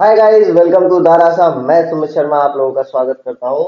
Hi guys, welcome to धारा साहब। मैं सुमित शर्मा आप लोगों का स्वागत करता हूं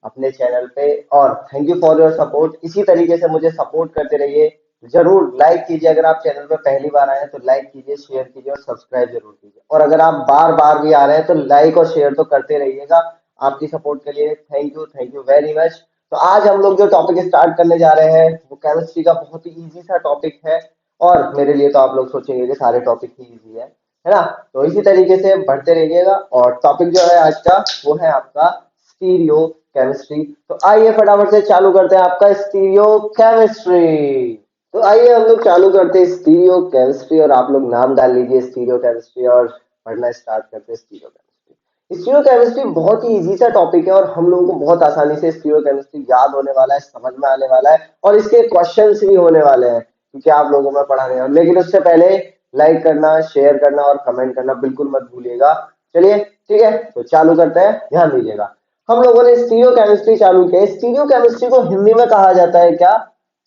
अपने चैनल पे। और thank you for your support. इसी तरीके से मुझे सपोर्ट करते रहिए। जरूर लाइक कीजिए, अगर आप चैनल पे पहली बार आए हैं तो लाइक कीजिए, शेयर कीजिए और सब्सक्राइब जरूर कीजिए। और अगर आप बार बार भी आ रहे हैं तो लाइक और शेयर तो करते रहिएगा। आपकी सपोर्ट के लिए थैंक यू वेरी मच। तो आज हम लोग जो टॉपिक स्टार्ट करने जा रहे हैं वो केमिस्ट्री का बहुत ही इजी सा टॉपिक है। और मेरे लिए तो आप लोग सोचेंगे कि सारे टॉपिक ही इजी है ना। तो इसी तरीके से बढ़ते रहिएगा। और टॉपिक जो है आज का वो है आपका स्टीरियो केमिस्ट्री। तो आइए फटाफट से चालू करते हैं आपका स्टीरियो केमिस्ट्री। तो आइए हम लोग चालू करते हैं स्टीरियो केमिस्ट्री। और आप लोग नाम डाल लीजिए स्टीरियो केमिस्ट्री और पढ़ना स्टार्ट करते हैं स्टीरियो केमिस्ट्री। स्टीरियो केमिस्ट्री बहुत ही इजी सा टॉपिक है और हम लोगों को बहुत आसानी से स्टीरियो केमिस्ट्री याद होने वाला है, समझ में आने वाला है और इसके क्वेश्चंस भी होने वाले हैं क्योंकि आप लोगों में पढ़ा रहे हैं। लेकिन उससे पहले लाइक करना, शेयर करना और कमेंट करना बिल्कुल मत भूलिएगा। चलिए ठीक है, तो चालू करते हैं, ध्यान दीजिएगा। हम लोगों ने स्टीरियो केमिस्ट्री चालू किया। स्टीरियो केमिस्ट्री को हिंदी में कहा जाता है क्या?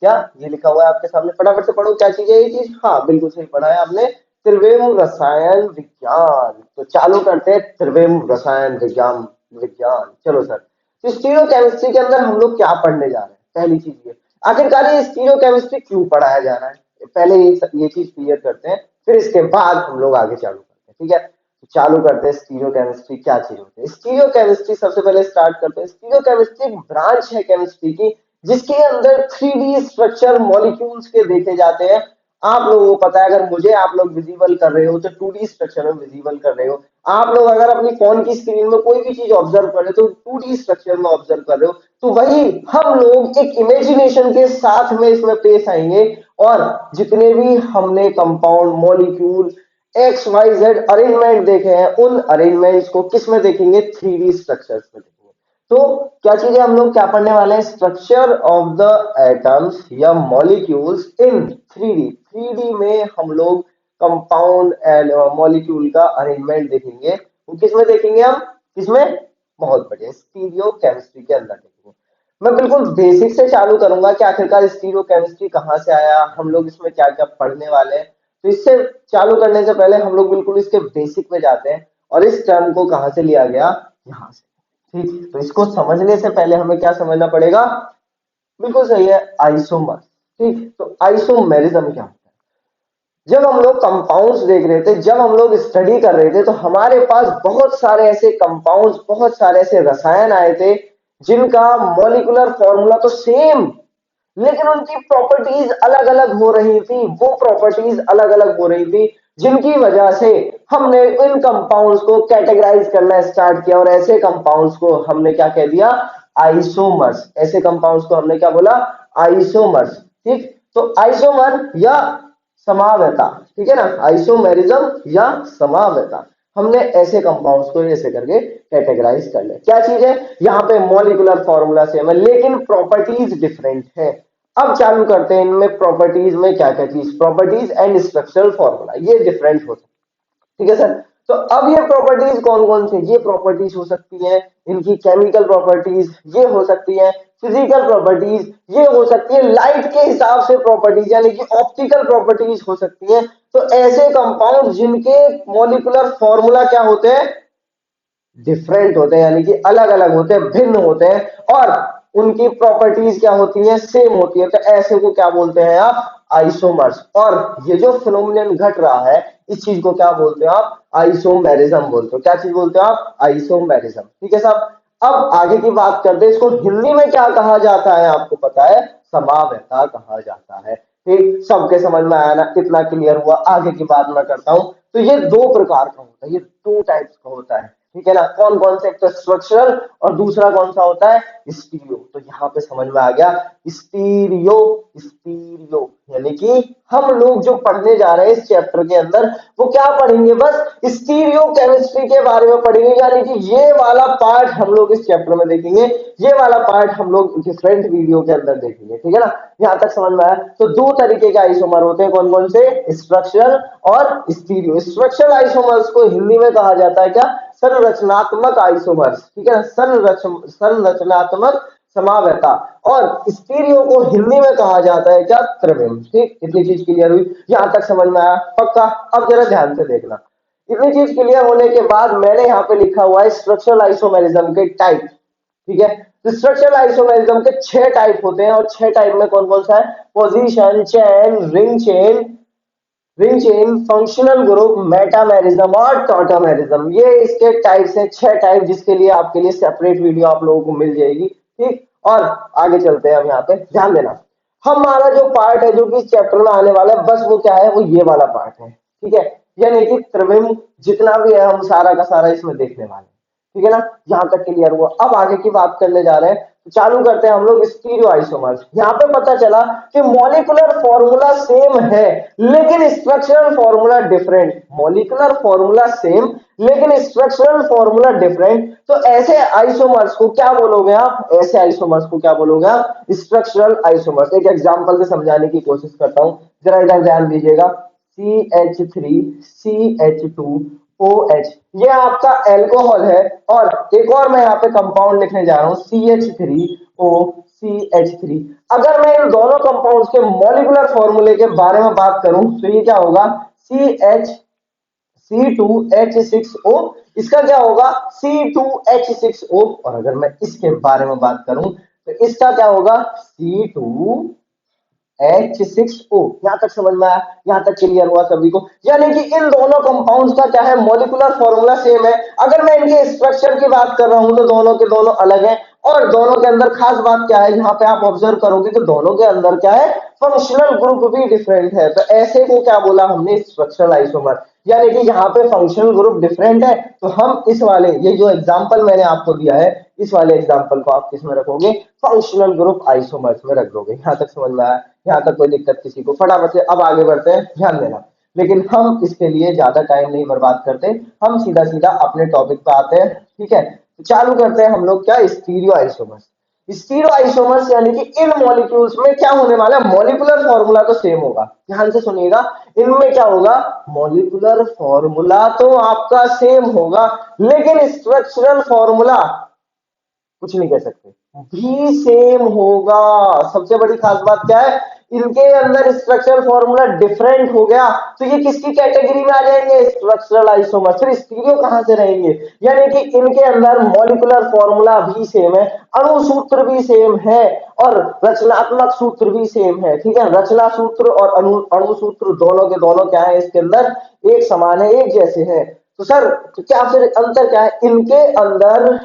क्या ये लिखा हुआ है आपके सामने? फटाफट से पढ़ो, क्या चीज है ये चीज? हाँ, बिल्कुल सही पढ़ा है आपने। त्रिवेम रसायन विज्ञान। तो चालू करते हैं त्रिवेम रसायन विज्ञान। विज्ञान, चलो सर। तो स्टीरियो केमिस्ट्री के अंदर हम लोग क्या पढ़ने जा रहे हैं? पहली चीज ये, आखिरकार ये स्टीरियो केमिस्ट्री क्यों पढ़ाया जा रहा है? पहले ये चीज क्लियर करते हैं, फिर इसके बाद हम लोग आगे चालू करते हैं, ठीक है। तो चालू करते हैं स्टीरियो केमिस्ट्री क्या चीज होती है। स्टीरियो केमिस्ट्री सबसे पहले स्टार्ट करते हैं। स्टीरियो केमिस्ट्री एक ब्रांच है केमिस्ट्री की जिसके अंदर 3D स्ट्रक्चर मॉलिक्यूल्स के देखे जाते हैं। आप लोगों को पता है, अगर मुझे आप लोग विजिबल कर रहे हो तो 2D स्ट्रक्चर में विजिबल कर रहे हो। आप लोग अगर अपनी फोन की स्क्रीन में कोई भी चीज ऑब्जर्व कर रहे हो तो 2D स्ट्रक्चर में ऑब्जर्व कर रहे हो। तो वही हम लोग एक इमेजिनेशन के साथ में इसमें पेश आएंगे। और जितने भी हमने compound molecule X Y Z arrangement देखे हैं उन अरेंजमेंट्स को किस में देखेंगे? 3D स्ट्रक्चर्स में देखेंगे। तो क्या चीजें हम लोग क्या पढ़ने वाले हैं? स्ट्रक्चर ऑफ द एटम्स या मॉलिक्यूल्स इन 3D। 3D में हम लोग कंपाउंड एंड मॉलिक्यूल का अरेंजमेंट देखेंगे। वो किसमें देखेंगे हम? किसमें? बहुत बढ़िया, स्टीरियो केमिस्ट्री के अंदर देखेंगे। मैं बिल्कुल बेसिक से चालू करूंगा कि आखिरकार स्टीरियो केमिस्ट्री कहाँ से आया, हम लोग इसमें क्या क्या पढ़ने वाले हैं। तो इससे चालू करने से पहले हम लोग बिल्कुल इसके बेसिक में जाते हैं। और इस टर्म को कहाँ से लिया गया? यहाँ से। ठीक, तो इसको समझने से पहले हमें क्या समझना पड़ेगा? बिल्कुल सही है, आइसोमर। ठीक, तो आइसोमेरिज्म क्या होता है? जब हम लोग कंपाउंड्स देख रहे थे, जब हम लोग स्टडी कर रहे थे तो हमारे पास बहुत सारे ऐसे कंपाउंड्स, बहुत सारे ऐसे रसायन आए थे जिनका मॉलिक्यूलर फॉर्मूला तो सेम, लेकिन उनकी प्रॉपर्टीज अलग अलग हो रही थी। वो प्रॉपर्टीज अलग अलग हो रही थी जिनकी वजह से हमने इन कंपाउंड्स को कैटेगराइज करना स्टार्ट किया। और ऐसे कंपाउंड्स को हमने क्या कह दिया? आइसोमर्स। ऐसे कंपाउंड्स को हमने क्या बोला? आइसोमर्स। ठीक, तो आइसोमर या समावयता, ठीक है ना, आइसोमेरिज्म या समावयता। हमने ऐसे कंपाउंड्स को ऐसे करके कैटेगराइज कर लिया। क्या चीज है? यहाँ पे मॉलिक्यूलर फॉर्मूला सेम है लेकिन प्रॉपर्टीज डिफरेंट है। अब चालू करते हैं इनमें प्रॉपर्टीज में क्या क्या चीज, प्रॉपर्टीज एंड स्ट्रक्चरल फॉर्मूला, ये डिफरेंट होता है, ठीक है सर। तो अब ये प्रॉपर्टीज कौन कौन सी? ये प्रॉपर्टीज हो सकती हैं इनकी केमिकल प्रॉपर्टीज, ये हो सकती है फिजिकल प्रॉपर्टीज, ये हो सकती है लाइट के हिसाब से प्रॉपर्टीज यानी कि ऑप्टिकल प्रॉपर्टीज हो सकती हैं। तो ऐसे कंपाउंड जिनके मॉलिक्यूलर फॉर्मूला क्या होते हैं? डिफरेंट होते हैं, यानी कि अलग अलग होते हैं, भिन्न होते हैं। और उनकी प्रॉपर्टीज क्या होती हैं? सेम होती है। तो ऐसे को क्या बोलते हैं आप? आइसोमर्स। और ये जो फिनोमिनन घट रहा है इस चीज को क्या बोलते हो आप? आइसोमेरिज्म बोलते हो। क्या चीज बोलते हो आप? आइसोमेरिज्म, ठीक है साहब। अब आगे की बात करते हैं, इसको हिंदी में क्या कहा जाता है? आपको पता है, समावयता कहा जाता है। ठीक, सबके समझ में आया ना? कितना क्लियर हुआ? आगे की बात मैं करता हूं। तो ये दो प्रकार का होता है, ये दो टाइप्स का होता है, ठीक है ना। कौन कौन से? एक तो स्ट्रक्चरल और दूसरा कौन सा होता है? स्टीरियो। तो यहाँ पे समझ में आ गया, स्टीरियो। स्टीरियो यानी कि हम लोग जो पढ़ने जा रहे हैं इस चैप्टर के अंदर वो क्या पढ़ेंगे? बस स्टीरियो केमिस्ट्री के बारे में पढ़ेंगे। यानी कि ये वाला पार्ट हम लोग इस चैप्टर में देखेंगे, ये वाला पार्ट हम लोग डिफरेंट वीडियो के अंदर देखेंगे, ठीक है ना। यहाँ तक समझ में आया? तो दो तरीके के आइसोमर होते हैं, कौन कौन से? स्ट्रक्चरल और स्टीरियो। स्ट्रक्चरल आइसोमर्स को हिंदी में कहा जाता है क्या? संरचनात्मक आइसोमर्स, ठीक है ना, संरचनात्मक समावयता। और स्टीरियो को हिंदी में कहा जाता है क्या? त्रिविम। ठीक, इतनी चीज क्लियर हुई? यहां तक समझ में आया? पक्का? अब जरा ध्यान से देखना, इतनी चीज क्लियर होने के बाद मैंने यहाँ पे लिखा हुआ है स्ट्रक्चरल आइसोमेरिज्म के टाइप। ठीक है, तो स्ट्रक्चरल आइसोमेरिज्म के 6 टाइप होते हैं, और 6 टाइप में कौन कौन सा है? Position chain, ring chain, functional group, metamerism और टॉटोमेरिज्म। ये इसके टाइप्स हैं, 6 टाइप, जिसके लिए आपके लिए सेपरेट वीडियो आप लोगों को मिल जाएगी। ठीक, और आगे चलते हैं हम। यहाँ पे ध्यान देना, हमारा जो पार्ट है जो कि इस चैप्टर में आने वाला है, बस वो क्या है, वो ये वाला पार्ट है। ठीक है, यानी कि त्रिविम जितना भी है हम सारा का सारा इसमें देखने वाले हैं। ठीक है ना, यहाँ तक क्लियर हुआ। अब आगे की बात करने जा रहे हैं, तो चालू करते हैं हम लोग स्टीरियो आइसोमर्स। यहाँ पे पता चला कि मॉलिक्यूलर फॉर्मूला सेम है लेकिन structural formula different. Molecular formula same लेकिन स्ट्रक्चरल फॉर्मूला डिफरेंट, तो ऐसे आइसोमर्स को क्या बोलोगे आप? ऐसे आइसोमर्स को क्या बोलोगे आप? Structural isomers. एक एग्जांपल से समझाने की कोशिश करता हूं, जरा इधर ध्यान दीजिएगा। CH3 CH2 OH, ये आपका एल्कोहल है। और एक और मैं यहाँ पे कंपाउंड लिखने जा रहा हूँ, CH3O CH3। अगर मैं इन दोनों कंपाउंड्स के मॉलिक्यूलर फॉर्मूले के बारे में बात करूं तो ये क्या होगा? C2H6O। इसका क्या होगा? C2H6O। और अगर मैं इसके बारे में बात करूं तो इसका क्या होगा? C2H6O। यहां तक समझ में आया? यहां तक क्लियर हुआ सभी को? यानी कि इन दोनों कंपाउंड्स का क्या है? मॉलिक्यूलर फॉर्मूला सेम है। अगर मैं इनके स्ट्रक्चर की बात कर रहा हूं तो दोनों के दोनों अलग हैं। और दोनों के अंदर खास बात क्या है, यहाँ पे आप ऑब्जर्व करोगे कि दोनों के अंदर क्या है? फंक्शनल ग्रुप भी डिफरेंट है। तो ऐसे को क्या बोला हमने? Structural isomer. यानी कि यहाँ पे फंक्शनल ग्रुप डिफरेंट है, तो हम इस वाले, ये जो एग्जांपल मैंने आपको दिया है, इस वाले एग्जांपल को आप किसमें रखोगे? फंक्शनल ग्रुप आइसोमर्स में रख दोगे। यहाँ तक समझ में आया? यहाँ तक कोई दिक्कत किसी को? फटाफट से अब आगे बढ़ते हैं, ध्यान देना। लेकिन हम इसके लिए ज्यादा टाइम नहीं बर्बाद करते, हम सीधा सीधा अपने टॉपिक पे आते हैं। ठीक है, तो चालू करते हैं हम लोग क्या? Stereo isomers. स्टीरियो आइसोमर्स यानी कि इन मॉलिक्यूल्स में क्या होने वाला है? मॉलिक्यूलर फॉर्मूला तो सेम होगा। ध्यान से सुनिएगा, इनमें क्या होगा? मॉलिक्यूलर फॉर्मूला तो आपका सेम होगा लेकिन स्ट्रक्चरल फॉर्मूला कुछ नहीं कह सकते, भी सेम होगा। सबसे बड़ी खास बात क्या है? इनके अंदर स्ट्रक्चरल फॉर्मूला डिफरेंट हो गया तो ये किसकी कैटेगरी में आ जाएंगे? Structural isomer. फिर स्टीरियो कहां से रहेंगे? यानी कि इनके अंदर मॉलिक्यूलर फॉर्मूला भी सेम है, अणु सूत्र भी सेम है, और रचनात्मक सूत्र भी सेम है। ठीक है, रचना सूत्र और अणु सूत्र दोनों के दोनों क्या है? इसके अंदर एक समान है, एक जैसे हैं। तो सर, तो क्या फिर अंतर क्या है इनके अंदर?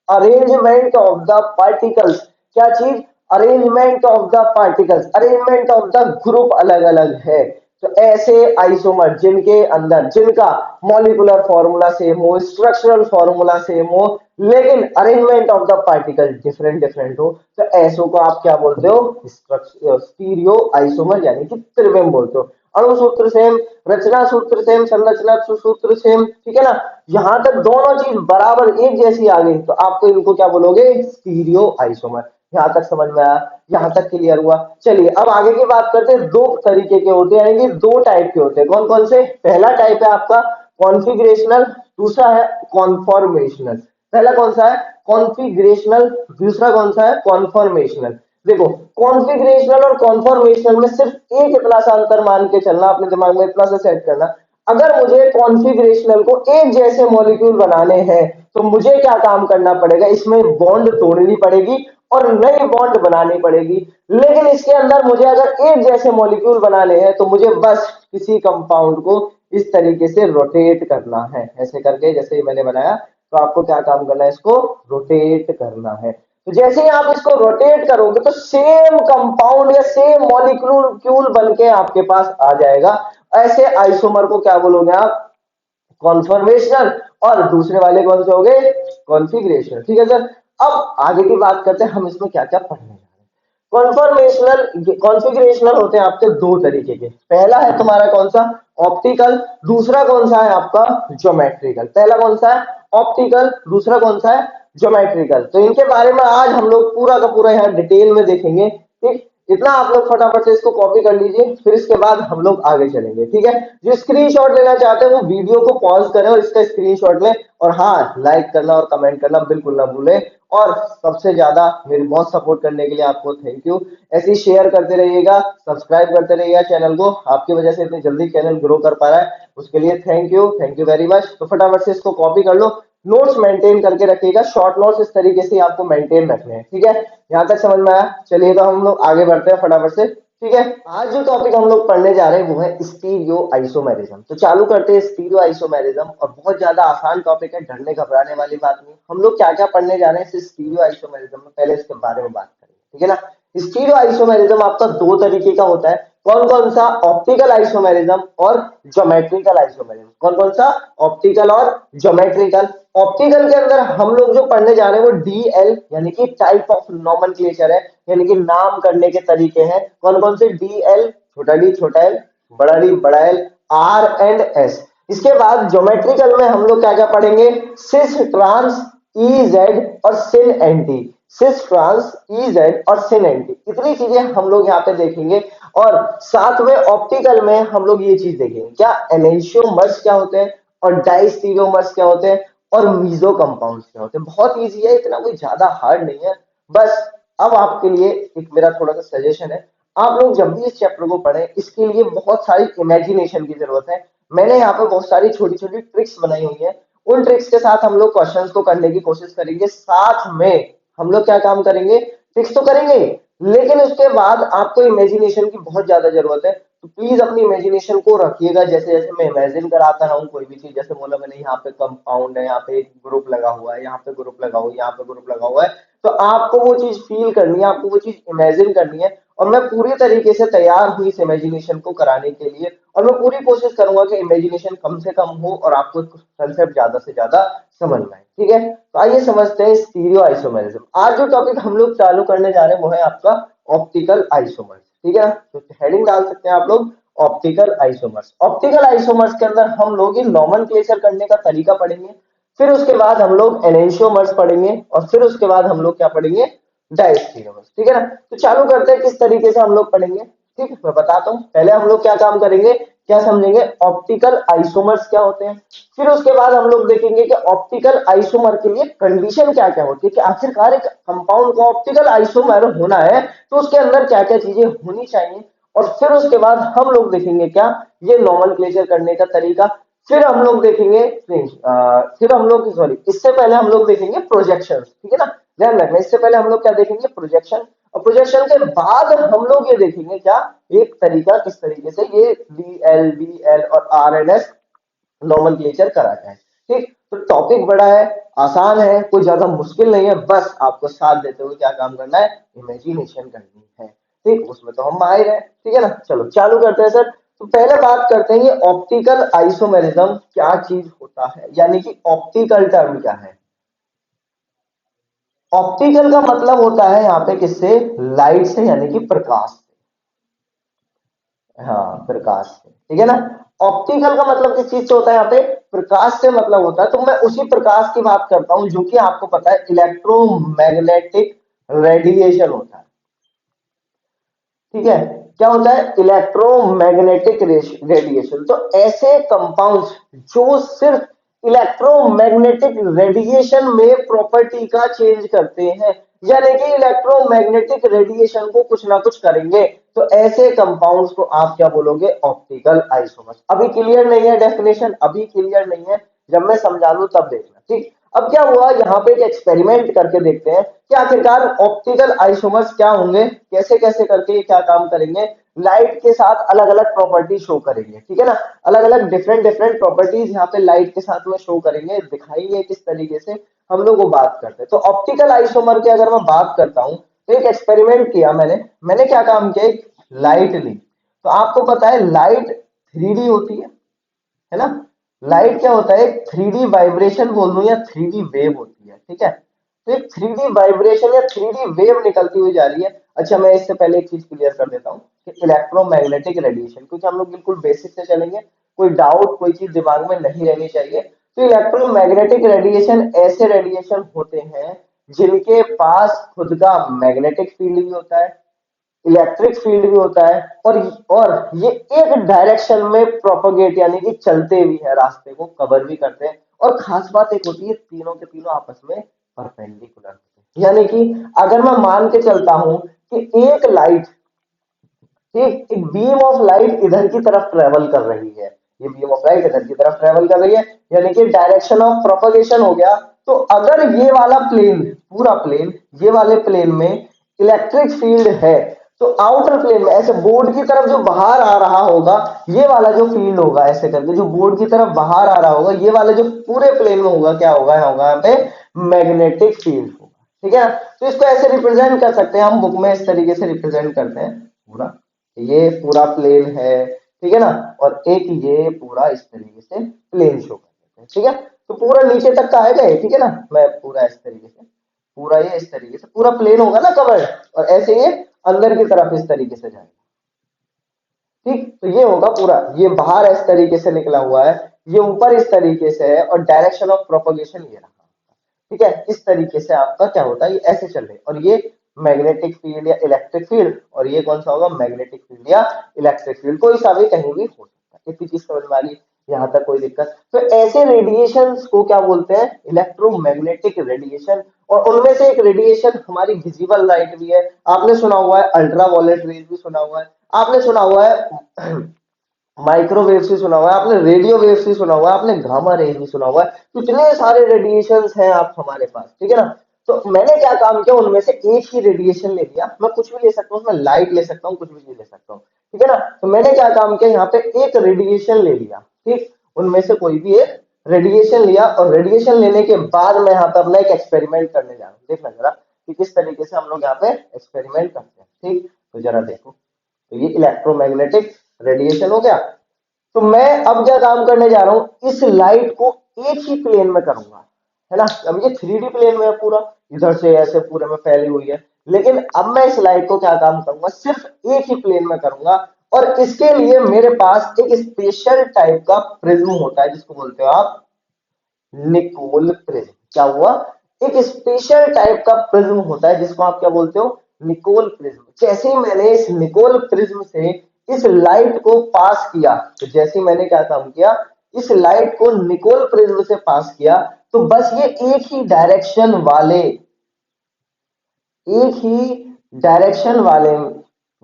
Arrangement of the particles. क्या चीज? Arrangement of the particles, arrangement of the group अलग अलग है। तो ऐसे आइसोमर जिनके अंदर, जिनका मॉलिक्यूलर फॉर्मूला सेम हो, स्ट्रक्चरल फॉर्मूला सेम हो, लेकिन arrangement of the particle different different हो, तो ऐसो को आप क्या बोलते हो? स्टीरियो आइसोमर यानी कि त्रिविम बोलते हो। अणु सूत्र सेम, रचना सूत्र सेम, संरचना सूत्र सेम। ठीक है ना, यहां तक दोनों चीज बराबर एक जैसी आ गई तो आपको इनको क्या बोलोगे? Stereo isomer. यहां तक समझ में आया? यहां तक क्लियर हुआ? चलिए अब आगे की बात करते हैं। दो तरीके के होते हैं, यानी कि 2 टाइप के होते हैं। कौन कौन से? पहला टाइप है आपका कॉन्फिगरेशनल, दूसरा है कॉन्फॉर्मेशनल। पहला कौन सा है? कॉन्फिगरेशनल। दूसरा कौन सा है? कॉन्फॉर्मेशनल। देखो, कॉन्फिगरेशनल और कॉन्फॉर्मेशनल में सिर्फ एक इतना सा अंतर मान के चलना, अपने दिमाग में इतना सा सेट करना। अगर मुझे कॉन्फिगरेशनल को एक जैसे मॉलिक्यूल बनाने हैं तो मुझे क्या काम करना पड़ेगा? इसमें बॉन्ड तोड़नी पड़ेगी और नई बॉन्ड बनानी पड़ेगी। लेकिन इसके अंदर मुझे अगर एक जैसे मॉलिक्यूल बनाने हैं तो मुझे बस किसी कंपाउंड को इस तरीके से रोटेट करना है, ऐसे करके जैसे ही मैंने बनाया। तो आपको क्या काम करना है? इसको रोटेट करना है। तो जैसे ही आप इसको रोटेट करोगे तो सेम कंपाउंड या सेम मॉलिक्यूल बन के आपके पास आ जाएगा। ऐसे आइसोमर को क्या बोलोगे आप? कॉन्फॉर्मेशनल। और दूसरे वाले कौन से हो गए? कॉन्फिगरेशन। ठीक है सर, अब आगे की बात करते हैं हम इसमें क्या क्या पढ़ने जा रहे हैं। कॉन्फॉर्मेशनल कॉन्फ़िगरेशनल होते हैं आपके 2 तरीके के। पहला है तुम्हारा कौन सा? ऑप्टिकल। दूसरा कौन सा है आपका? ज्योमेट्रिकल। पहला कौन सा है? ऑप्टिकल। दूसरा कौन सा है? ज्योमेट्रिकल। तो इनके बारे में आज हम लोग पूरा का पूरा यहाँ डिटेल में देखेंगे। ठीक, इतना आप लोग फटाफट से इसको कॉपी कर लीजिए, फिर इसके बाद हम लोग आगे चलेंगे। ठीक है, जो स्क्रीनशॉट लेना चाहते हैं वो वीडियो को पॉज करें और इसका स्क्रीनशॉट लें, और हाँ, लाइक करना और कमेंट करना बिल्कुल ना भूलें। और सबसे ज्यादा मेरी बहुत सपोर्ट करने के लिए आपको थैंक यू। ऐसे ही शेयर करते रहिएगा, सब्सक्राइब करते रहिएगा चैनल को, आपकी वजह से इतनी जल्दी चैनल ग्रो कर पा रहा है, उसके लिए थैंक यू वेरी मच। तो फटाफट से इसको कॉपी कर लो, नोट्स मेंटेन करके रखिएगा, शॉर्ट नोट्स इस तरीके से आपको मेंटेन रखने हैं। ठीक है, यहाँ तक समझ में आया? चलिए तो हम लोग आगे बढ़ते हैं फटाफट से। ठीक है, आज जो टॉपिक हम लोग पढ़ने जा रहे हैं वो है स्टीरियो आइसोमेरिज्म। तो चालू करते हैं स्टीरियो आइसोमेरिज्म, और बहुत ज्यादा आसान टॉपिक है, डरने घबराने वाली बात नहीं। हम लोग क्या क्या पढ़ने जा रहे हैं इस स्टीरियो आइसोमेरिज्म में, पहले इसके बारे में बात करेंगे। ठीक है ना, स्टीरियो आइसोमेरिज्म आपका दो तरीके का होता है। कौन कौन सा? ऑप्टिकल आइसोमेरिज्म और ज्योमेट्रिकल आइसोमेरिज्म। कौन कौन सा? ऑप्टिकल और ज्योमेट्रिकल। ऑप्टिकल के अंदर हम लोग जो पढ़ने जा रहे हैं वो डीएल यानी कि टाइप ऑफ नोमेनक्लेचर है, यानी कि नाम करने के तरीके हैं। कौन कौन से? डीएल, छोटा डी छोटा एल, बड़ा डी बड़ा एल, आर एंड एस। इसके बाद ज्योमेट्रिकल में हम लोग क्या क्या पढ़ेंगे? सिस, ट्रांस, ई जेड और सिन एंटी। सिस, ट्रांस, ई जेड और सिन एंटी, इतनी चीजें हम लोग यहाँ पे देखेंगे। और साथ में ऑप्टिकल में हम लोग ये चीज देखेंगे, क्या एनेंशियोमर्स क्या होते हैं, और डाइस्टीरियोमर्स क्या होते हैं, और मीजो कंपाउंड्स क्या होते हैं। बहुत इजी है, इतना कोई ज्यादा हार्ड नहीं है। बस अब आपके लिए एक मेरा थोड़ा सा सजेशन है, आप लोग जब भी इस चैप्टर को पढ़ें इसके लिए बहुत सारी इमेजिनेशन की जरूरत है। मैंने यहाँ पे बहुत सारी छोटी छोटी ट्रिक्स बनाई हुई है, उन ट्रिक्स के साथ हम लोग क्वेश्चंस को करने की कोशिश करेंगे। साथ में हम लोग क्या काम करेंगे? ट्रिक्स तो करेंगे, लेकिन उसके बाद आपको इमेजिनेशन की बहुत ज्यादा जरूरत है। तो प्लीज अपनी इमेजिनेशन को रखिएगा, जैसे जैसे मैं इमेजिन कराता रहूं कोई भी चीज। जैसे बोला मैंने, यहाँ पे कंपाउंड है, यहाँ पे एक ग्रुप लगा हुआ है, यहाँ पे ग्रुप लगा हुआ है, यहाँ पे ग्रुप लगा हुआ है, तो आपको वो चीज फील करनी है, आपको वो चीज इमेजिन करनी है। और मैं पूरी तरीके से तैयार हूं इस इमेजिनेशन को कराने के लिए, और मैं पूरी कोशिश करूंगा कि इमेजिनेशन कम से कम हो और आपको कंसेप्ट ज्यादा से ज्यादा समझ में आए। ठीक है, तो आइए समझते हैं स्टीरियो आइसोमेरिज्म। आज जो टॉपिक हम लोग चालू करने जा रहे हैं वो है आपका ऑप्टिकल आइसोमर्स। ठीक है, तो हेडिंग डाल सकते हैं आप लोग, ऑप्टिकल आइसोमर्स। ऑप्टिकल आइसोमर्स के अंदर हम लोग इन नोमेनक्लेचर करने का तरीका पढ़ेंगे, फिर उसके बाद हम लोग एनेंशियोमर्स पढ़ेंगे, और फिर उसके बाद हम लोग क्या पढ़ेंगे? डायस्टीरियोमर्स। ठीक है ना, तो चालू करते हैं किस तरीके से हम लोग पढ़ेंगे। ठीक है, मैं बताता हूँ। पहले हम लोग क्या काम करेंगे, क्या समझेंगे? ऑप्टिकल आइसोमर्स क्या होते हैं। फिर उसके बाद हम लोग देखेंगे कि ऑप्टिकल आइसोमर के लिए कंडीशन क्या क्या होती है, कि आखिरकार एक कंपाउंड को ऑप्टिकल आइसोमर होना है तो उसके अंदर क्या क्या चीजें होनी चाहिए। और फिर उसके बाद हम लोग देखेंगे क्या? ये नोमेनक्लेचर करने का तरीका। फिर हम लोग देखेंगे फिर हम लोग सॉरी इससे पहले हम लोग देखेंगे प्रोजेक्शन। ठीक है ना, ध्यान रखना, इससे पहले हम लोग क्या देखेंगे? प्रोजेक्शन। और प्रोजेक्शन के बाद हम लोग ये देखेंगे क्या? एक तरीका किस तरीके से ये डी एल, बी एल और आर एन एस नोमेनक्लेचर करा जाए। ठीक, तो टॉपिक बड़ा है, आसान है, कोई ज्यादा मुश्किल नहीं है, बस आपको साथ देते हुए क्या काम करना है? इमेजिनेशन करनी है। ठीक, उसमें तो हम माहिर हैं। ठीक है ना, चलो चालू करते हैं सर। तो पहले बात करते हैं ये ऑप्टिकल आइसोमेरिज्म क्या चीज होता है, यानी कि ऑप्टिकल टर्म क्या है। ऑप्टिकल का मतलब होता है यहाँ पे किससे? लाइट से, यानी कि प्रकाश से। हाँ, प्रकाश से। ठीक है ना, ऑप्टिकल का मतलब किस चीज से होता है? यहाँ पे प्रकाश से मतलब होता है। तो मैं उसी प्रकाश की बात करता हूं जो कि आपको पता है इलेक्ट्रोमैग्नेटिक रेडिएशन होता है। ठीक है, क्या होता है? Electromagnetic radiation. तो ऐसे कंपाउंड्स जो सिर्फ इलेक्ट्रोमैग्नेटिक रेडिएशन में प्रॉपर्टी का चेंज करते हैं, यानी कि इलेक्ट्रोमैग्नेटिक रेडिएशन को कुछ ना कुछ करेंगे, तो ऐसे कंपाउंड्स को आप क्या बोलोगे? Optical isomers. अभी क्लियर नहीं है डेफिनेशन? अभी क्लियर नहीं है? जब मैं समझा लूं तब देखना। ठीक, अब क्या हुआ, यहाँ पे एक एक्सपेरिमेंट करके देखते हैं कि आखिरकार ऑप्टिकल आइसोमर्स क्या होंगे, कैसे कैसे करके ये क्या काम करेंगे। लाइट के साथ अलग अलग प्रॉपर्टी शो करेंगे। ठीक है ना, अलग अलग डिफरेंट डिफरेंट प्रॉपर्टीज यहाँ पे लाइट के साथ में शो करेंगे, दिखाएंगे किस तरीके से। हम लोग वो बात करते हैं। तो ऑप्टिकल आइसोमर की अगर मैं बात करता हूँ, तो एक एक्सपेरिमेंट किया मैंने क्या काम किया? एक लाइट ली। तो आपको पता है लाइट 3D होती है ना। लाइट क्या होता है? एक 3D वाइब्रेशन बोल दूं या 3D वेव होती है। ठीक है, तो एक 3D वाइब्रेशन या 3D वेव निकलती हुई जा रही है। अच्छा, मैं इससे पहले एक चीज क्लियर कर देता हूँ कि इलेक्ट्रोमैग्नेटिक रेडिएशन, क्योंकि हम लोग बिल्कुल बेसिक से चलेंगे, कोई डाउट कोई चीज दिमाग में नहीं रहनी चाहिए। तो इलेक्ट्रोमैग्नेटिक रेडिएशन ऐसे रेडिएशन होते हैं जिनके पास खुद का मैग्नेटिक फील्ड भी होता है, इलेक्ट्रिक फील्ड भी होता है, और ये एक डायरेक्शन में प्रोपोगेट यानी कि चलते भी है, रास्ते को कवर भी करते हैं। और खास बात एक होती है, तीनों के तीनों आपस में परपेंडिकुलर होते हैं, यानी कि अगर मैं मान के चलता हूं कि एक लाइट, एक बीम ऑफ लाइट इधर की तरफ ट्रेवल कर रही है, ये बीम ऑफ लाइट इधर की तरफ ट्रेवल कर रही है, यानी कि डायरेक्शन ऑफ प्रोपगेशन हो गया। तो अगर ये वाला प्लेन, पूरा प्लेन, ये वाले प्लेन में इलेक्ट्रिक फील्ड है, तो आउटर प्लेन में ऐसे बोर्ड की तरफ जो बाहर आ रहा होगा, ये वाला जो फील्ड होगा ऐसे करके जो बोर्ड की तरफ बाहर आ रहा होगा, ये वाला जो पूरे प्लेन में होगा, क्या होगा, यहाँ पे मैग्नेटिक फील्ड होगा। ठीक है, तो इसको ऐसे रिप्रेजेंट कर सकते हैं हम, बुक में इस तरीके से रिप्रेजेंट करते हैं पूरा, ये पूरा प्लेन है, ठीक है ना, और एक ये पूरा इस तरीके से प्लेन शो कर देते हैं। ठीक है, तो पूरा नीचे तक का आएगा ये, ठीक है ना, मैं पूरा इस तरीके से, पूरा ये इस तरीके से पूरा प्लेन होगा ना कवर्ड, और ऐसे ये अंदर की तरफ इस तरीके से जाएगा। ठीक, तो ये होगा पूरा, ये बाहर इस तरीके से निकला हुआ है, ये ऊपर इस तरीके से है, और डायरेक्शन ऑफ प्रोपगेशन ये रहा। ठीक है, इस तरीके से आपका क्या होता है, ये ऐसे चल रहे, और ये मैग्नेटिक फील्ड या इलेक्ट्रिक फील्ड, और ये कौन सा होगा, मैग्नेटिक फील्ड या इलेक्ट्रिक फील्ड, कोई सा भी कहीं भी हो सकता है। इतनी चीज समझ में आ रही, यहाँ तक कोई दिक्कत? तो ऐसे रेडिएशन को क्या बोलते हैं, इलेक्ट्रोमैग्नेटिक रेडिएशन। और उनमें से एक रेडिएशन हमारी विजिबल लाइट भी है, आपने सुना हुआ है अल्ट्रा वायलेट रेज भी सुना हुआ है, आपने सुना हुआ है माइक्रोवेव भी सुना हुआ है आपने, रेडियो वेव भी सुना हुआ है आपने, गामा रेज भी सुना हुआ है। तो इतने सारे रेडिएशंस हैं आप हमारे पास, ठीक है ना। तो मैंने क्या काम किया, उनमें से एक ही रेडिएशन ले लिया, मैं कुछ भी ले सकता हूँ, उसमें लाइट ले सकता हूँ, कुछ भी ले सकता हूँ, ठीक है ना। तो मैंने क्या काम किया, यहाँ पे एक रेडिएशन ले लिया, ठीक, उनमें से कोई भी एक रेडिएशन लिया, और रेडिएशन लेने के बाद मैं यहाँ पे अपना एक एक्सपेरिमेंट करने जा रहा हूँ। देखना जरा कि किस तरीके से हम लोग यहाँ पे एक्सपेरिमेंट करते हैं। ठीक, तो जरा देखो, तो ये इलेक्ट्रोमैग्नेटिक रेडिएशन हो गया। तो मैं अब क्या काम करने जा रहा हूं, इस लाइट को एक ही प्लेन में करूंगा, है ना। अब ये 3D प्लेन में है पूरा, इधर से ऐसे पूरे में फैली हुई है, लेकिन अब मैं इस लाइट को क्या काम करूंगा, सिर्फ एक ही प्लेन में करूंगा। और इसके लिए मेरे पास एक स्पेशल टाइप का प्रिज्म होता है, जिसको बोलते हो आप निकोल प्रिज्म। क्या हुआ, एक स्पेशल टाइप का प्रिज्म होता है, जिसको आप क्या बोलते हो, निकोल प्रिज्म। जैसे ही मैंने इस निकोल प्रिज्म से इस लाइट को पास किया, तो जैसे ही मैंने क्या काम किया, इस लाइट को निकोल प्रिज्म से पास किया, तो बस ये एक ही डायरेक्शन वाले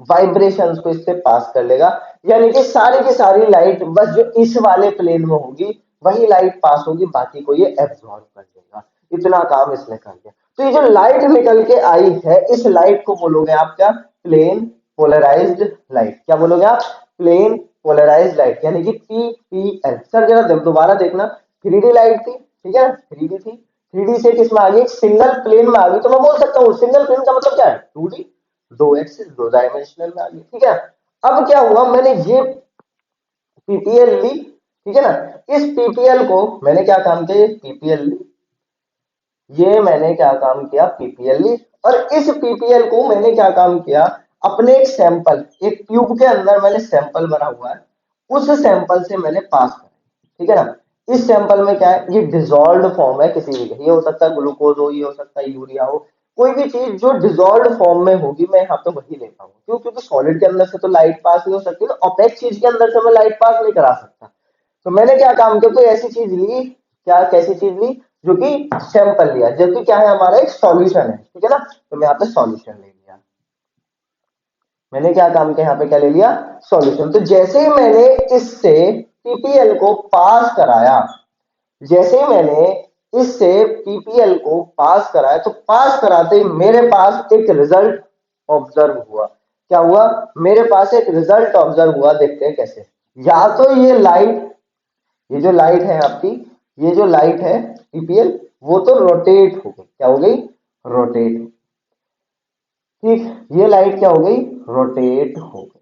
वाइब्रेशंस को इससे पास कर लेगा, यानी कि सारी की सारी लाइट बस जो इस वाले प्लेन में होगी वही लाइट पास होगी, बाकी को ये एब्जॉर्ब कर लेगा। इतना काम इसने कर दिया। तो ये जो लाइट निकल के आई है, इस लाइट को बोलोगे आप क्या, प्लेन पोलराइज्ड लाइट। क्या बोलोगे आप, प्लेन पोलराइज्ड लाइट, यानी कि पीपीएल। सर जरा दोबारा देखना, 3D लाइट थी, ठीक है, 3D थी, 3D से किसमें आ गई, सिंगल प्लेन में आ गई। तो मैं बोल सकता हूँ सिंगल प्लेन का मतलब क्या है, 2D, दो एक्सिस, दो डायमेंशनल में आ गई। ठीक है, अब क्या हुआ, मैंने ये पीपीएल ली, ठीक है ना, इस पीपीएल को मैंने क्या काम किया, ये पीपीएल ली, ये मैंने क्या काम किया, पीपीएल ली, और इस पीपीएल को मैंने क्या काम किया, अपने एक सैंपल, एक ट्यूब के अंदर मैंने सैंपल भरा हुआ है, उस सैंपल से मैंने पास करा, ठीक है ना। इस सैंपल में क्या है, ये डिजोल्व फॉर्म है किसी भी, ये हो सकता है ग्लूकोज हो, ये हो सकता है यूरिया हो, कोई भी चीज जो डिजोल्व फॉर्म में होगी मैं यहाँ पे वही लेता हूँ। क्यों, क्योंकि सॉलिड के अंदर से तो लाइट पास नहीं हो सकती ना, ऑपेक चीज के अंदर से मैं लाइट पास नहीं करा सकता। तो मैंने क्या काम किया, कोई ऐसी चीज ली, क्या कैसी चीज ली, जो कि सैंपल लिया, जबकि क्या है, हमारा एक सॉल्यूशन है, ठीक है ना। तो मैं यहाँ पे सॉल्यूशन ले लिया, मैंने क्या काम किया, यहाँ पे क्या ले लिया, सॉल्यूशन। तो जैसे ही मैंने इससे पीपीएल को पास कराया, जैसे ही मैंने इससे पीपीएल को पास कराया, तो पास कराते ही मेरे पास एक रिजल्ट ऑब्जर्व हुआ। क्या हुआ, मेरे पास एक रिजल्ट ऑब्जर्व हुआ, देखते हैं कैसे। या तो ये लाइट, ये जो लाइट है आपकी, ये जो लाइट है पीपीएल, वो तो रोटेट हो गई, क्या हो गई, रोटेट। ठीक, ये लाइट क्या हो गई, रोटेट हो गई।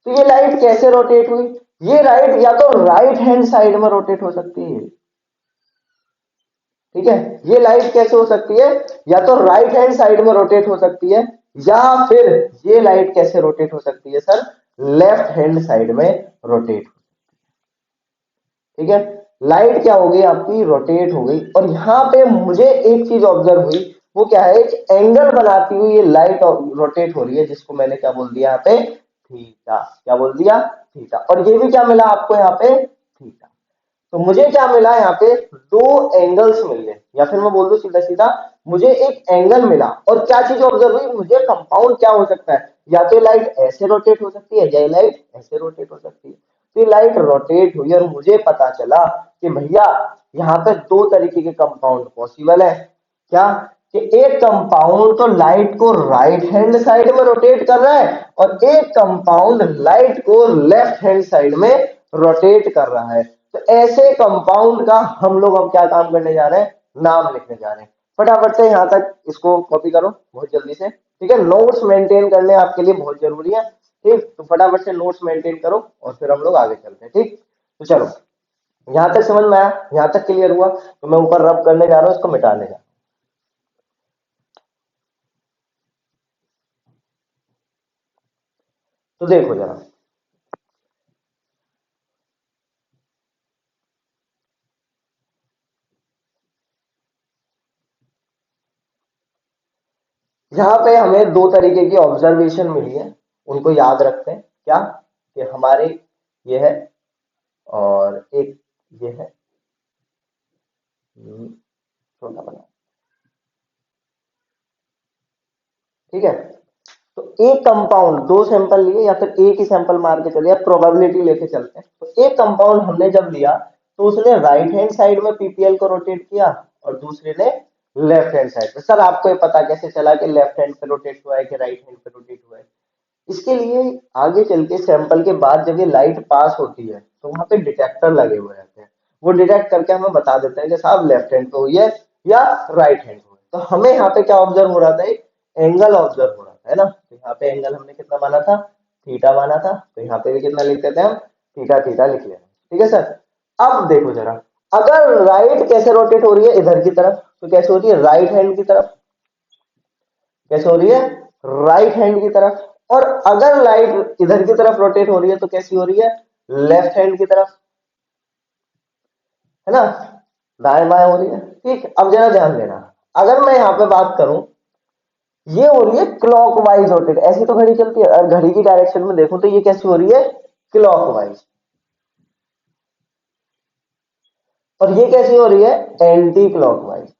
तो ये लाइट कैसे रोटेट हुई, ये लाइट या तो राइट हैंड साइड में रोटेट हो सकती है, ठीक है, ये लाइट कैसे हो सकती है, या तो राइट हैंड साइड में रोटेट हो सकती है, या फिर ये लाइट कैसे रोटेट हो सकती है सर, लेफ्ट हैंड साइड में रोटेट। ठीक है, लाइट क्या हो गई आपकी, रोटेट हो गई। और यहां पे मुझे एक चीज ऑब्जर्व हुई, वो क्या है, एक एंगल बनाती हुई ये लाइट रोटेट हो रही है, जिसको मैंने क्या बोल दिया यहाँ पे, थीटा। क्या बोल दिया, थीटा। और ये भी क्या मिला आपको यहाँ पे, थीटा। तो मुझे क्या मिला यहाँ पे, दो एंगल्स मिल गए, या फिर मैं बोल दूं सीधा सीधा, मुझे एक एंगल मिला। और क्या चीज ऑब्जर्व हुई, मुझे कंपाउंड क्या हो सकता है, या तो लाइट ऐसे रोटेट हो सकती है, या ये लाइट ऐसे रोटेट हो सकती है। तो ये लाइट रोटेट हुई और मुझे पता चला कि भैया यहाँ पे दो तरीके के कंपाउंड पॉसिबल है। क्या, कि एक कंपाउंड तो लाइट को राइट हैंड साइड में रोटेट कर रहा है, और एक कंपाउंड लाइट को लेफ्ट हैंड साइड में रोटेट कर रहा है। तो ऐसे कंपाउंड का हम लोग अब क्या काम करने जा रहे हैं, नाम लिखने जा रहे हैं। फटाफट से यहां तक इसको कॉपी करो बहुत जल्दी से, ठीक है। नोट्स मेंटेन करने आपके लिए बहुत जरूरी है, ठीक। तो फटाफट से नोट्स मेंटेन करो और फिर हम लोग आगे चलते हैं, ठीक। तो चलो, यहां तक समझ में आया, यहां तक क्लियर हुआ। तो मैं ऊपर रब करने जा रहा हूं, इसको मिटाने जा रहा हूं। तो देखो जरा, यहाँ पे हमें दो तरीके की ऑब्जर्वेशन मिली है, उनको याद रखते हैं। क्या, कि हमारे ये है और एक ये है, छोटा बना, ठीक है। तो एक कंपाउंड, दो सैंपल लिए या फिर एक ही सैंपल मार के चले, या प्रोबेबिलिटी लेके चलते हैं। तो एक कंपाउंड हमने जब लिया, तो उसने राइट हैंड साइड में पीपीएल को रोटेट किया, और दूसरे ने लेफ्ट हैंड साइड पे। सर आपको ये पता कैसे चला कि लेफ्ट हैंड पे रोटेट हुआ है कि राइट हैंड पे रोटेट हुआ है? इसके लिए आगे चल के सैंपल के बाद जब ये लाइट पास होती है, तो वहां पे डिटेक्टर लगे हुए रहते हैं। वो डिटेक्ट करके हमें बता देते हैं कि साहब लेफ्ट हैंड पे हुई है या राइट हैंड पे हुई है। तो हमें यहाँ पे क्या ऑब्जर्व हो रहा था, एक एंगल ऑब्जर्व हो रहा था, है ना। तो यहाँ पे एंगल हमने कितना माना था, थीटा माना था। तो यहाँ पे भी कितना लिख देते हैं हम, थीटा थीटा लिख लेते हैं, ठीक है सर। अब देखो जरा, अगर राइट कैसे रोटेट हो रही है, इधर की तरफ, तो कैसे हो रही है, राइट हैंड की तरफ। कैसे हो रही है, राइट हैंड की तरफ। और अगर लाइट इधर की तरफ रोटेट हो रही है, तो कैसी हो रही है, लेफ्ट हैंड की तरफ, है ना, दाएं बाएं हो रही है, ठीक। अब जरा ध्यान देना, अगर मैं यहां पे बात करूं, ये हो रही है क्लॉकवाइज रोटेट, ऐसी तो घड़ी चलती है। अगर घड़ी की डायरेक्शन में देखूं, तो ये कैसी हो रही है, क्लॉकवाइज। और ये कैसी हो रही है, एंटी क्लॉकवाइज।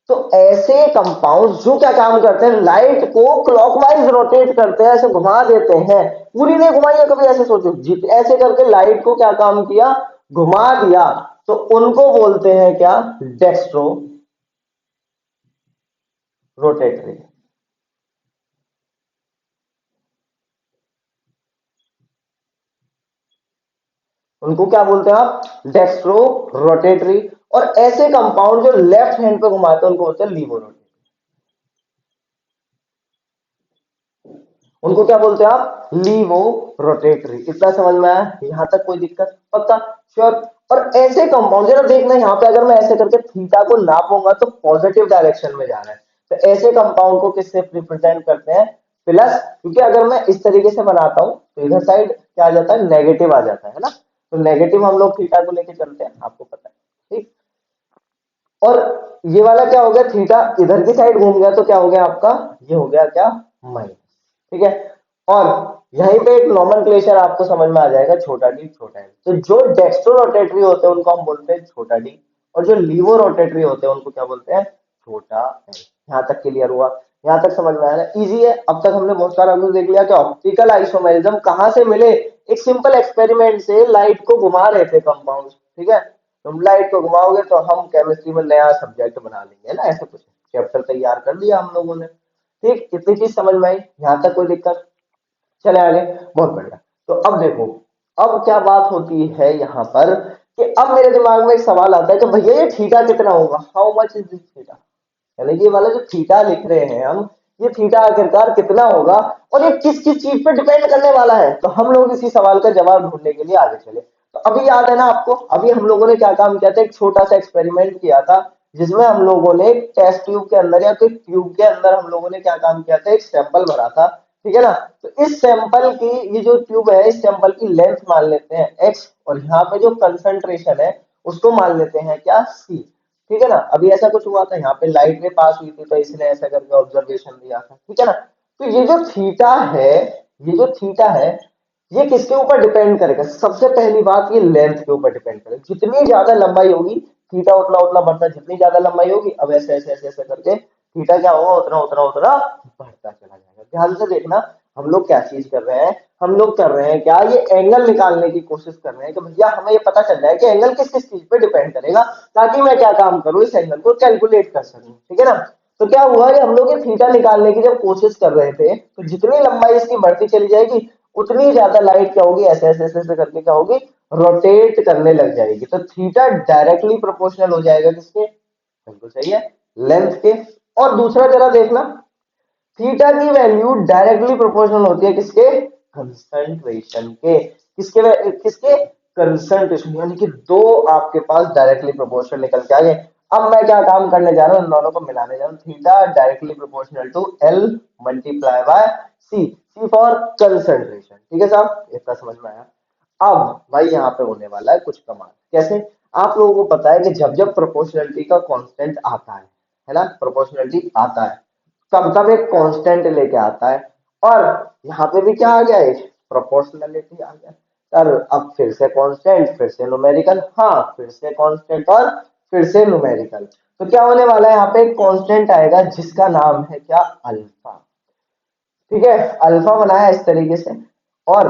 तो ऐसे कंपाउंड जो क्या काम करते हैं, लाइट को क्लॉकवाइज रोटेट करते हैं, ऐसे घुमा देते हैं। पूरी नहीं घुमाई है कभी, ऐसे सोचो, ऐसे करके लाइट को क्या काम किया, घुमा दिया। तो उनको बोलते हैं क्या, डेक्स्ट्रो रोटेटरी। उनको क्या बोलते हैं आप, डेक्स्ट्रो रोटेटरी। और ऐसे कंपाउंड जो लेफ्ट हैंड पे घुमाते हैं, उनको बोलते हैं लीवो रोटेटरी। उनको क्या बोलते हैं आप, लीवो रोटेटरी। इतना समझ में आया, यहां तक कोई दिक्कत, पक्का, श्योर। और ऐसे कंपाउंड जरा देखना, यहाँ पे अगर मैं ऐसे करके थीटा को नापूंगा, तो पॉजिटिव डायरेक्शन में जा रहा है। तो ऐसे कंपाउंड को किससे रिप्रेजेंट करते हैं, प्लस। क्योंकि अगर मैं इस तरीके से बनाता हूं, तो इधर साइड क्या आ जाता है, नेगेटिव आ जाता है ना। तो नेगेटिव हम लोग थीटा को लेके चलते हैं, आपको पता है, ठीक। और ये वाला क्या हो गया, थीटा इधर की साइड घूम गया, तो क्या हो गया आपका, ये हो गया क्या, माइनस, ठीक है। और यहीं पे एक नॉमेनक्लेचर आपको समझ में आ जाएगा, छोटा डी छोटा एन। तो जो डेक्स्ट्रो रोटेटरी होते हैं उनको हम बोलते हैं छोटा डी, और जो लीवो रोटेटरी होते हैं उनको क्या बोलते हैं, छोटा एन। यहां तक क्लियर हुआ, यहां तक समझ में आया, इजी है। अब तक हमने बहुत सारा कुछ देख लिया कि ऑप्टिकल आइसोमेरिज्म कहां से मिले, एक सिंपल एक्सपेरिमेंट से लाइट को घुमा रहे थे कंपाउंड, ठीक है। तुम लाइट को घुमाओगे तो हम केमिस्ट्री में नया सब्जेक्ट बना लेंगे, है ना, ऐसा कुछ चैप्टर तैयार कर दिया हम लोगों ने, ठीक। इतनी चीज समझ में आई, यहां तक कोई दिक्कत, चले आगे, बहुत बढ़िया। तो अब देखो, अब क्या बात होती है यहाँ पर, कि अब मेरे दिमाग में एक सवाल आता है कि भैया ये थीटा कितना होगा, how much is this theta. यानी कि ये वाला जो थीटा लिख रहे हैं हम, ये थीटा आखिरकार कितना होगा, और ये किस किस चीज पे डिपेंड करने वाला है। तो हम लोग इसी सवाल का जवाब ढूंढने के लिए आगे चले। तो अभी याद है ना आपको, अभी हम लोगों ने क्या काम किया था, एक छोटा सा एक्सपेरिमेंट किया था, जिसमें हम लोगों ने एक टेस्ट ट्यूब के अंदर, या तो एक ट्यूब के अंदर हम लोगों ने क्या काम किया था, एक सैंपल भरा था, ठीक है ना। तो इस सैंपल की, ये जो ट्यूब है, इस सैंपल की लेंथ मान लेते हैं x, और यहाँ पे जो कंसंट्रेशन है उसको मान लेते हैं क्या, c, ठीक है ना। अभी ऐसा कुछ हुआ था, यहाँ पे लाइट रे पास हुई थी तो इसने ऐसा करके ऑब्जर्वेशन दिया था, ठीक है ना। तो ये जो थीटा है, ये जो थीटा है, ये किसके ऊपर डिपेंड करेगा? सबसे पहली बात, ये लेंथ के ऊपर डिपेंड करेगा। जितनी ज्यादा लंबाई होगी थीटा उतना उतना बढ़ता, जितनी ज्यादा लंबाई होगी, अब ऐसे ऐसे ऐसे ऐसे करके थीटा क्या होगा, उतना उतना उतना बढ़ता चला जाएगा। ध्यान से देखना, हम लोग क्या चीज कर रहे हैं, हम लोग कर रहे हैं क्या, ये एंगल निकालने की कोशिश कर रहे हैं कि भैया हमें ये पता चल जाए कि एंगल किस किस चीज पे डिपेंड करेगा, ताकि मैं क्या काम करूं, इस एंगल को कैलकुलेट कर सकूं, ठीक है ना। तो क्या हुआ, ये हम लोग ये थीटा निकालने की जब कोशिश कर रहे थे, तो जितनी लंबाई इसकी बढ़ती चली जाएगी, उतनी ज्यादा लाइट क्या होगी, ऐसे ऐसे ऐसे ऐसे करके क्या होगी, रोटेट करने लग जाएगी। तो थीटा डायरेक्टली प्रोपोर्शनल हो जाएगा किसके, बिल्कुल सही है, लेंथ के। और दूसरा जरा देखना, थीटा की वैल्यू डायरेक्टली प्रोपोर्शनल होती है किसके, कंसंट्रेशन के। किसके कंसंट्रेशन, यानी कि दो आपके पास डायरेक्टली प्रोपोर्शनल निकल के आ गए। अब मैं क्या काम करने जा रहा हूँ, इन दोनों को मिलाने जा रहा हूँ। Theta directly proportional to L multiply by C, C for concentration, ठीक है साहब, इतना समझ में आया। अब भाई यहाँ पे होने वाला है कुछ कमाल, कैसे? आप लोगों को पता है कि जब जब प्रोपोर्शनलिटी का कांस्टेंट आता है ना, प्रोपोर्शनलिटी आता है, कब कब एक कांस्टेंट लेके आता है, और यहाँ पे भी क्या आ गया, एक प्रोपोर्शनलिटी आ गया। सर अब फिर से कांस्टेंट, फिर से न्यूमेरिकल, हाँ फिर से कांस्टेंट और फिर से न्यूमेरिकल। तो क्या होने वाला है, यहाँ पे एक कांस्टेंट आएगा जिसका नाम है क्या, अल्फा, ठीक है। अल्फा बनाया इस तरीके से, और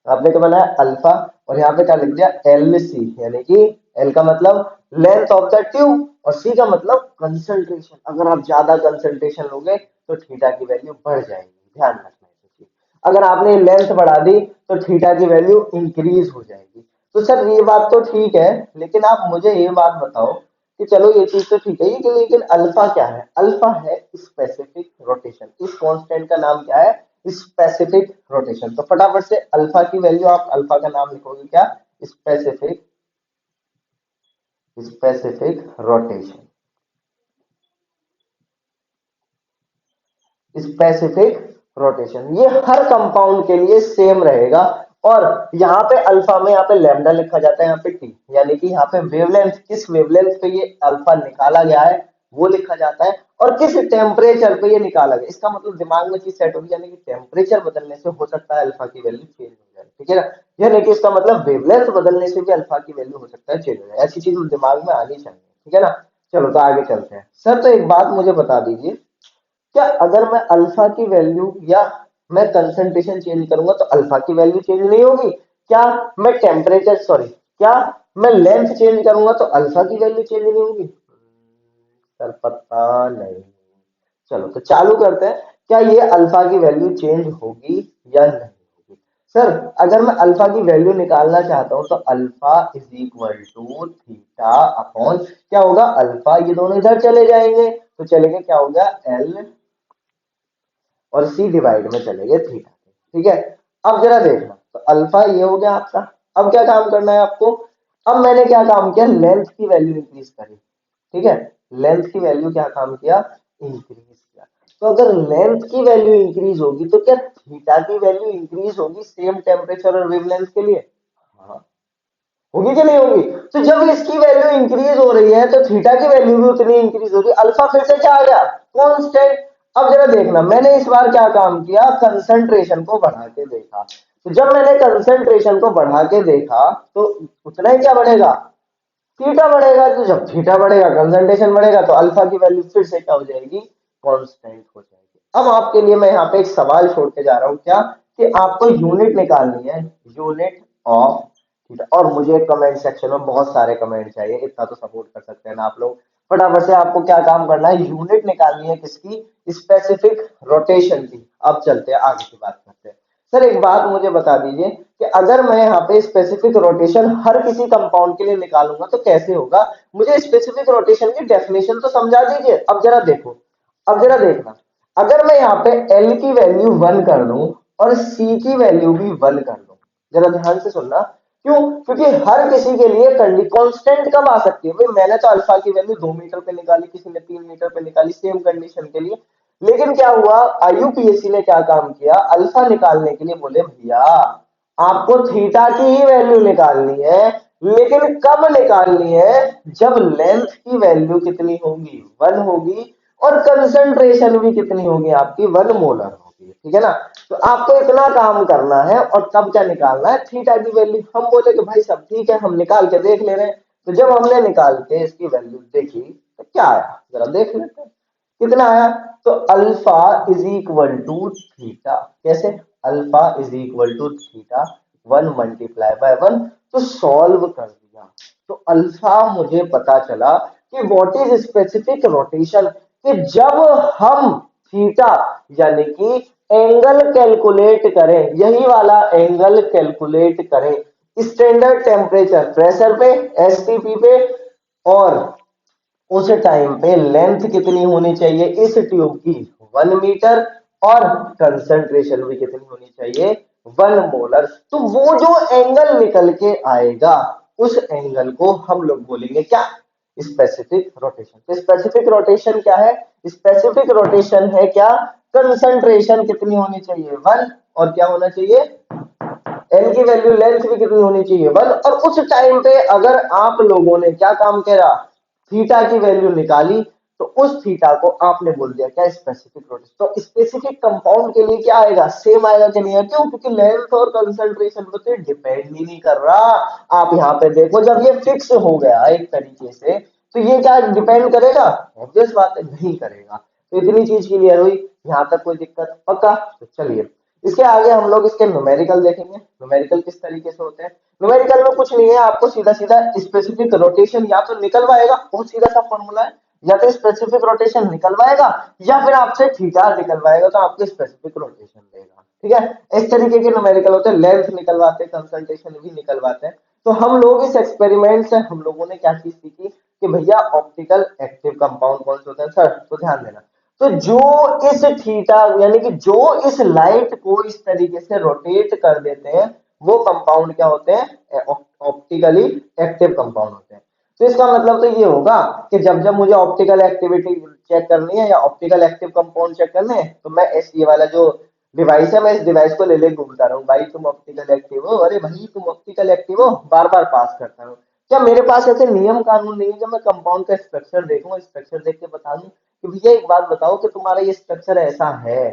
आपने क्या बनाया, अल्फा, और यहाँ पे क्या लिख दिया, एल सी, यानी कि एल का मतलब लेंथ ऑफ द ट्यूब, और सी का मतलब कंसंट्रेशन। अगर आप ज्यादा कंसंट्रेशन लोगे तो थीटा की वैल्यू बढ़ जाएगी, ध्यान रखना है ये चीज। अगर आपने लेंथ बढ़ा दी तो थीटा की वैल्यू इंक्रीज हो जाएगी। तो सर ये बात तो ठीक है, लेकिन आप मुझे ये बात बताओ कि चलो ये चीज तो ठीक है, लेकिन अल्फा क्या है? अल्फा है स्पेसिफिक रोटेशन। इस कांस्टेंट का नाम क्या है, स्पेसिफिक रोटेशन। तो फटाफट से अल्फा की वैल्यू, आप अल्फा का नाम लिखोगे क्या, specific, specific rotation, specific rotation, ये हर कंपाउंड के लिए सेम रहेगा। और यहाँ पे अल्फा में, यहाँ पे लैम्डा लिखा जाता है, यहाँ पे टी, यानी कि यहाँ पे वेवलेंथ, किस वेवलेंथ पे ये अल्फा निकाला गया है वो लिखा जाता है, और किस टेम्परेचर पे ये निकाला गया। इसका मतलब दिमाग में चीज सेट होगी, यानी कि टेम्परेचर बदलने से हो सकता है अल्फा की वैल्यू चेंज हो जाए, ठीक है ना। यानी कि इसका मतलब वेवलेंथ बदलने से भी अल्फा की वैल्यू हो सकता है चेंज हो जाए। ऐसी चीज दिमाग में आनी चाहिए, ठीक है ना। चलो तो आगे चलते हैं। सर तो एक बात मुझे बता दीजिए, क्या अगर मैं अल्फा की वैल्यू या मैं कंसंट्रेशन चेंज करूंगा तो अल्फा की वैल्यू चेंज नहीं होगी? क्या मैं टेम्परेचर, सॉरी, क्या मैं लेंथ चेंज करूंगा तो अल्फा की वैल्यू चेंज नहीं होगी? सर पता नहीं। चलो तो चालू करते हैं, क्या ये अल्फा की वैल्यू चेंज होगी या नहीं होगी? सर अगर मैं अल्फा की वैल्यू निकालना चाहता हूं तो alpha is equal to theta upon क्या होगा, अल्फा, ये दोनों इधर चले जाएंगे तो चलेंगे, क्या हो गया, एल, और सी डिवाइड में चले गए थीटा, ठीक है। अब जरा देखना, तो अल्फा ये हो गया आपका। अब क्या काम करना है आपको, अब मैंने क्या काम किया, लेंथ की वैल्यू इंक्रीज करी, ठीक है। लेंथ की वैल्यू क्या काम किया, इंक्रीज किया। तो अगर लेंथ की वैल्यू इंक्रीज होगी तो क्या थीटा की वैल्यू इंक्रीज होगी सेम टेम्परेचर और वेवलेंथ के लिए? हाँ, होगी कि नहीं होगी? तो जब इसकी वैल्यू इंक्रीज हो रही है तो थीटा की वैल्यू भी उतनी इंक्रीज होगी। अल्फा फिर से क्या आ गया, कांस्टेंट। अब जरा देखना, मैंने इस बार क्या काम किया, कंसंट्रेशन को बढ़ा के देखा। तो जब मैंने कंसंट्रेशन को बढ़ा के देखा तो उतना ही क्या बढ़ेगा, थीटा बढ़ेगा। तो जब थीटा बढ़ेगा, कंसंट्रेशन बढ़ेगा, तो अल्फा की वैल्यू फिर से क्या हो जाएगी, कांस्टेंट हो जाएगी। अब आपके लिए मैं यहाँ पे एक सवाल छोड़ के जा रहा हूँ, क्या, कि आपको यूनिट निकालनी है, यूनिट ऑफ थीटा। और मुझे कमेंट सेक्शन में बहुत सारे कमेंट चाहिए, इतना तो सपोर्ट कर सकते हैं ना आप लोग। फटाफट से आपको क्या काम करना है, यूनिट निकालनी है किसकी, स्पेसिफिक रोटेशन की। अब चलते हैं आगे की बात करते हैं। सर एक बात मुझे बता दीजिए कि अगर मैं यहाँ पे स्पेसिफिक रोटेशन हर किसी कंपाउंड के लिए निकालूंगा तो कैसे होगा? मुझे स्पेसिफिक रोटेशन की डेफिनेशन तो समझा दीजिए। अब जरा देखो, अब जरा देखना, अगर मैं यहाँ पे एल की वैल्यू 1 कर दूं और सी की वैल्यू भी 1 कर दूं, जरा ध्यान से सुनना, क्यों? क्योंकि हर किसी के लिए कांस्टेंट कब आ सकती है भाई, मैंने तो अल्फा की वैल्यू 2 मीटर पे निकाली, किसी ने 3 मीटर पे निकाली, सेम कंडीशन के लिए। लेकिन क्या हुआ, आईयूपीएससी ने क्या काम किया, अल्फा निकालने के लिए बोले भैया आपको थीटा की ही वैल्यू निकालनी है, लेकिन कब निकालनी है, जब लेंथ की वैल्यू कितनी होगी, 1 होगी, और कंसंट्रेशन भी कितनी होगी आपकी, 1 मोलर होगी, ठीक है ना। तो आपको इतना काम करना है, और तब क्या निकालना है, थीटा की वैल्यू। हम बोले कि भाई सब ठीक है, हम निकाल के देख ले रहे हैं। तो जब हमने निकाल के इसकी वैल्यू देखी तो क्या आया, जरा देख लेते हैं कितना आया। तो alpha is equal to theta, कैसे, alpha is equal to theta 1 multiply by 1। तो सॉल्व कर दिया, तो अल्फा मुझे पता चला कि व्हाट इज स्पेसिफिक रोटेशन, कि जब हम थीटा यानी कि एंगल कैलकुलेट करें, यही वाला एंगल कैलकुलेट करें स्टैंडर्ड टेम्परेचर प्रेशर पे, एसटीपी पे, और उस टाइम पे लेंथ कितनी होनी चाहिए इस ट्यूब की, 1 मीटर, और कंसंट्रेशन भी कितनी होनी चाहिए, 1 मोलर। तो वो जो एंगल निकल के आएगा, उस एंगल को हम लोग बोलेंगे क्या, स्पेसिफिक रोटेशन। तो स्पेसिफिक रोटेशन क्या है, स्पेसिफिक रोटेशन है क्या, कंसंट्रेशन कितनी होनी चाहिए, 1, और क्या होना चाहिए, एन की वैल्यू, लेंथ भी कितनी होनी चाहिए, 1। और उस टाइम पे अगर आप लोगों ने क्या काम करा, थीटा की वैल्यू निकाली, तो उस थीटा को आपने बोल दिया क्या, स्पेसिफिक रोटेशन। तो स्पेसिफिक कंपाउंड के लिए क्या आएगा, सेम आएगा कि नहीं, क्यों, क्योंकि लेंथ और कंसंट्रेशन पे तो डिपेंड ही नहीं कर रहा। आप यहाँ पे देखो, जब ये फिक्स हो गया एक तरीके से, तो ये क्या डिपेंड करेगा, ऑब्वियस बात है नहीं करेगा। तो इतनी चीज क्लियर हुई, यहाँ तक कोई दिक्कत पक्का। तो चलिए इसके आगे हम लोग इसके न्यूमेरिकल देखेंगे, न्यूमेरिकल किस तरीके से होते हैं। न्यूमेरिकल में कुछ नहीं है, आपको सीधा सीधा स्पेसिफिक रोटेशन या तो निकलवाएगा, बहुत सीधा सा फॉर्मूला है, या तो स्पेसिफिक रोटेशन निकलवाएगा, या फिर आपसे थीटा निकलवाएगा तो आपको स्पेसिफिक रोटेशन देगा, ठीक है। इस तरीके के न्यूमेरिकल होते हैं, लेंथ निकलवाते हैं, कंसंट्रेशन भी निकलवाते हैं। तो हम लोग इस एक्सपेरिमेंट से हम लोगों ने क्या चीज सीखी, कि भैया ऑप्टिकल एक्टिव कंपाउंड कौन से होते हैं सर, तो ध्यान देना। तो जो इस थीटा यानी कि जो इस लाइट को इस तरीके से रोटेट कर देते हैं, वो कंपाउंड क्या होते हैं, ऑप्टिकली एक्टिव कंपाउंड होते हैं। तो इसका मतलब तो ये होगा कि जब जब मुझे ऑप्टिकल एक्टिविटी चेक करनी है या ऑप्टिकल एक्टिव कंपाउंड चेक करने हैं, तो मैं इस ये वाला जो डिवाइस है, मैं इस डिवाइस को ले ले घूमता रहूं, भाई तुम ऑप्टिकल एक्टिव हो, अरे भाई तुम ऑप्टिकल एक्टिव हो, बार बार पास करता रहूं। क्या मेरे पास ऐसे नियम कानून नहीं है कि मैं कंपाउंड का स्ट्रक्चर देखूं, स्ट्रक्चर देख के बता दूं कि भैया एक बात बताओ कि तुम्हारा ये स्ट्रक्चर ऐसा है,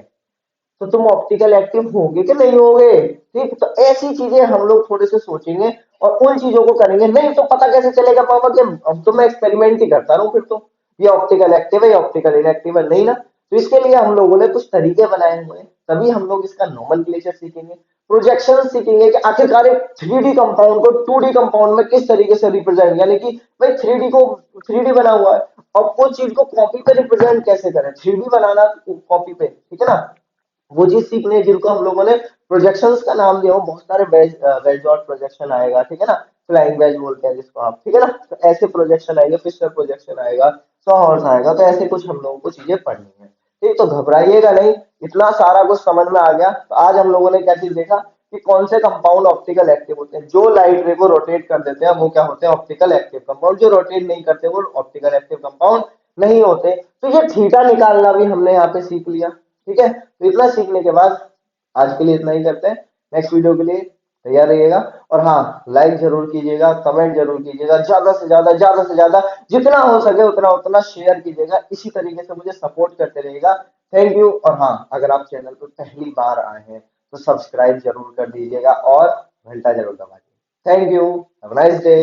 तो तुम ऑप्टिकल एक्टिव होगे कि नहीं होगे। ठीक, तो ऐसी चीजें हम लोग थोड़े से सोचेंगे और उन चीजों को करेंगे, नहीं तो पता कैसे चलेगा पापा कि अब तो मैं एक्सपेरिमेंट ही करता रहूं, फिर तो ये ऑप्टिकल एक्टिव है, ये ऑप्टिकल इनएक्टिव है, नहीं ना। तो इसके लिए हम लोगों ने कुछ तरीके बनाए हुए हैं, तभी हम लोग इसका नोमेनक्लेचर सीखेंगे, प्रोजेक्शन सीखेंगे कि आखिरकार एक 3D कंपाउंड को 2D कंपाउंड में किस तरीके से रिप्रेजेंट, यानी कि भाई 3D को 3D बना हुआ है, और उस चीज को कॉपी पे रिप्रेजेंट कैसे करें, 3D बनाना कॉपी पे, ठीक है ना। वो चीज सीखने हैं जिनको हम लोगों ने प्रोजेक्शंस का नाम दिया हो, बहुत सारे वेज वेज डॉट प्रोजेक्शन आएगा, ठीक है ना, फ्लाइंग वेज बोलते हैं जिसको आप, ठीक है ना। तो ऐसे प्रोजेक्शन आएंगे, फिशर प्रोजेक्शन आएगा, सौ हॉर्स आएगा, तो ऐसे कुछ हम लोगों को चीजें पढ़नी है। ठीक, तो घबराइएगा नहीं, इतना सारा कुछ समझ में आ गया। तो आज हम लोगों ने क्या चीज देखा कि कौन से कंपाउंड ऑप्टिकल एक्टिव होते हैं, जो लाइट रे को रोटेट कर देते हैं वो क्या होते हैं, ऑप्टिकल एक्टिव कंपाउंड, जो रोटेट नहीं करते वो ऑप्टिकल एक्टिव कंपाउंड नहीं होते। तो ये थीटा निकालना भी हमने यहाँ पे सीख लिया, ठीक है। तो इतना सीखने के बाद आज के लिए इतना ही करते हैं, नेक्स्ट वीडियो के लिए तैयार रहिएगा। और हाँ, लाइक जरूर कीजिएगा, कमेंट जरूर कीजिएगा, ज्यादा से ज्यादा जितना हो सके उतना उतना शेयर कीजिएगा, इसी तरीके से मुझे सपोर्ट करते रहिएगा। Thank you. और हाँ, अगर आप चैनल पर पहली बार आए हैं तो सब्सक्राइब जरूर कर दीजिएगा और घंटा जरूर दबा दीजिएगा। Thank you, have a nice day.